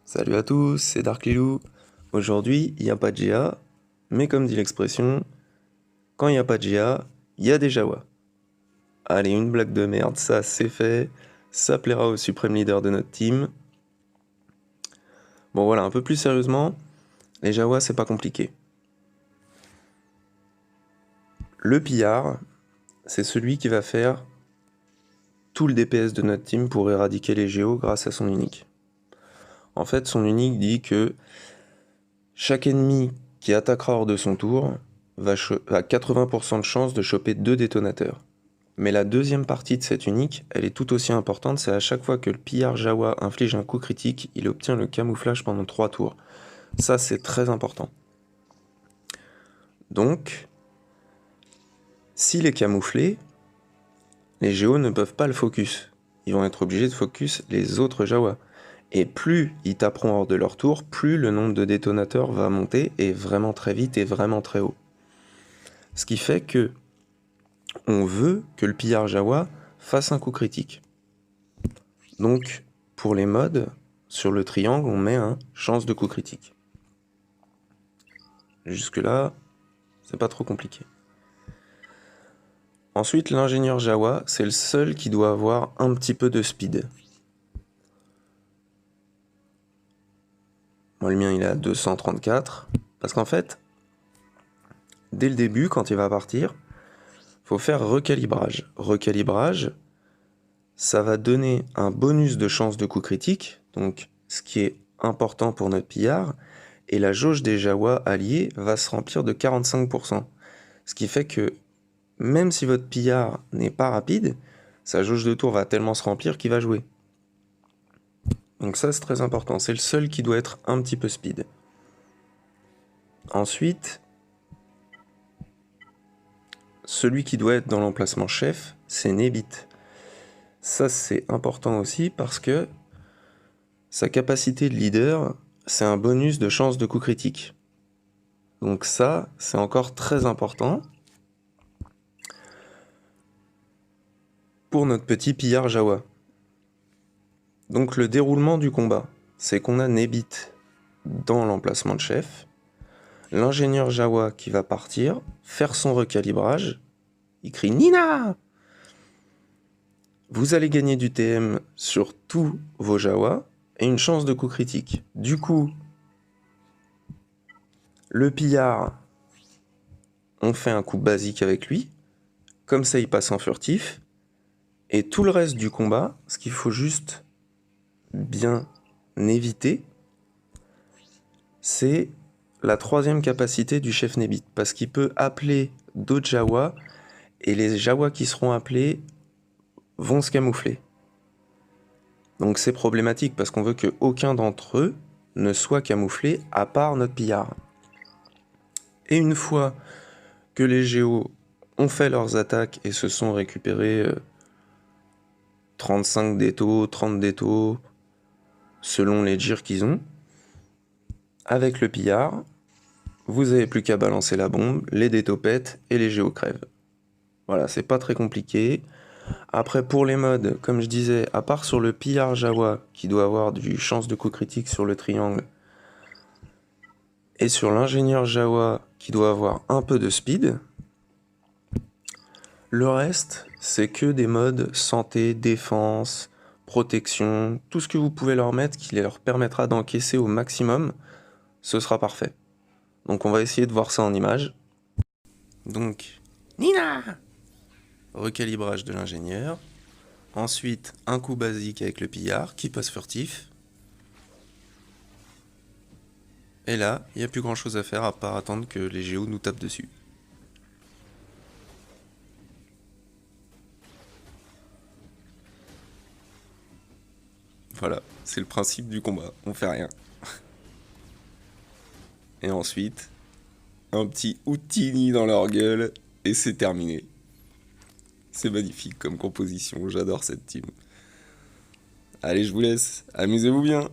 Salut à tous, c'est Dark Lilou. Aujourd'hui, il n'y a pas de GA, mais comme dit l'expression, quand il n'y a pas de GA, il y a des Jawa. Allez, une blague de merde, ça c'est fait. Ça plaira au suprême leader de notre team. Bon voilà, un peu plus sérieusement, les Jawa c'est pas compliqué. Le pillard, c'est celui qui va faire tout le DPS de notre team pour éradiquer les géos grâce à son unique. En fait, son unique dit que chaque ennemi qui attaquera hors de son tour a 80% de chance de choper 2 détonateurs. Mais la deuxième partie de cette unique, elle est tout aussi importante, c'est à chaque fois que le pillard Jawa inflige un coup critique, il obtient le camouflage pendant 3 tours. Ça, c'est très important. Donc, s'il est camouflé, les géos ne peuvent pas le focus. Ils vont être obligés de focus les autres Jawa. Et plus ils taperont hors de leur tour, plus le nombre de détonateurs va monter, et vraiment très vite et vraiment très haut. Ce qui fait que on veut que le pillard Jawa fasse un coup critique. Donc, pour les modes, sur le triangle, on met un chance de coup critique. Jusque-là, c'est pas trop compliqué. Ensuite, l'ingénieur Jawa, c'est le seul qui doit avoir un petit peu de speed. Moi, le mien, il est à 234. Parce qu'en fait, dès le début, quand il va partir, faut faire recalibrage. Recalibrage, ça va donner un bonus de chance de coup critique, donc ce qui est important pour notre pillard, et la jauge des Jawa alliés va se remplir de 45%. Ce qui fait que même si votre pillard n'est pas rapide, sa jauge de tour va tellement se remplir qu'il va jouer. Donc ça c'est très important, c'est le seul qui doit être un petit peu speed. Ensuite, celui qui doit être dans l'emplacement chef, c'est Nebit. Ça c'est important aussi parce que sa capacité de leader, c'est un bonus de chance de coup critique. Donc ça, c'est encore très important pour notre petit pillard Jawa. Donc le déroulement du combat, c'est qu'on a Nebit dans l'emplacement de chef, l'ingénieur Jawa qui va partir, faire son recalibrage, il crie Nina! Vous allez gagner du TM sur tous vos Jawa et une chance de coup critique. Du coup, le pillard, on fait un coup basique avec lui, comme ça il passe en furtif, et tout le reste du combat, ce qu'il faut juste bien éviter, c'est la troisième capacité du chef Nebit, parce qu'il peut appeler d'autres Jawa, et les Jawa qui seront appelés vont se camoufler. Donc c'est problématique, parce qu'on veut qu'aucun d'entre eux ne soit camouflé, à part notre pillard. Et une fois que les géos ont fait leurs attaques et se sont récupérés 35 d'étaux, 30 d'étaux, selon les girs qu'ils ont, avec le pillard, vous avez plus qu'à balancer la bombe, les détaux pètent et les géos crèvent. Voilà, c'est pas très compliqué. Après, pour les modes, comme je disais, à part sur le pillard Jawa, qui doit avoir du chance de coup critique sur le triangle, et sur l'ingénieur Jawa, qui doit avoir un peu de speed, le reste, c'est que des modes santé, défense, protection, tout ce que vous pouvez leur mettre qui leur permettra d'encaisser au maximum, ce sera parfait. Donc on va essayer de voir ça en image. Donc, Nina! Recalibrage de l'ingénieur. Ensuite, un coup basique avec le pillard qui passe furtif. Et là, il n'y a plus grand chose à faire à part attendre que les géos nous tapent dessus. Voilà, c'est le principe du combat, on fait rien. Et ensuite, un petit Houdini dans leur gueule, et c'est terminé. C'est magnifique comme composition, j'adore cette team. Allez, je vous laisse, amusez-vous bien.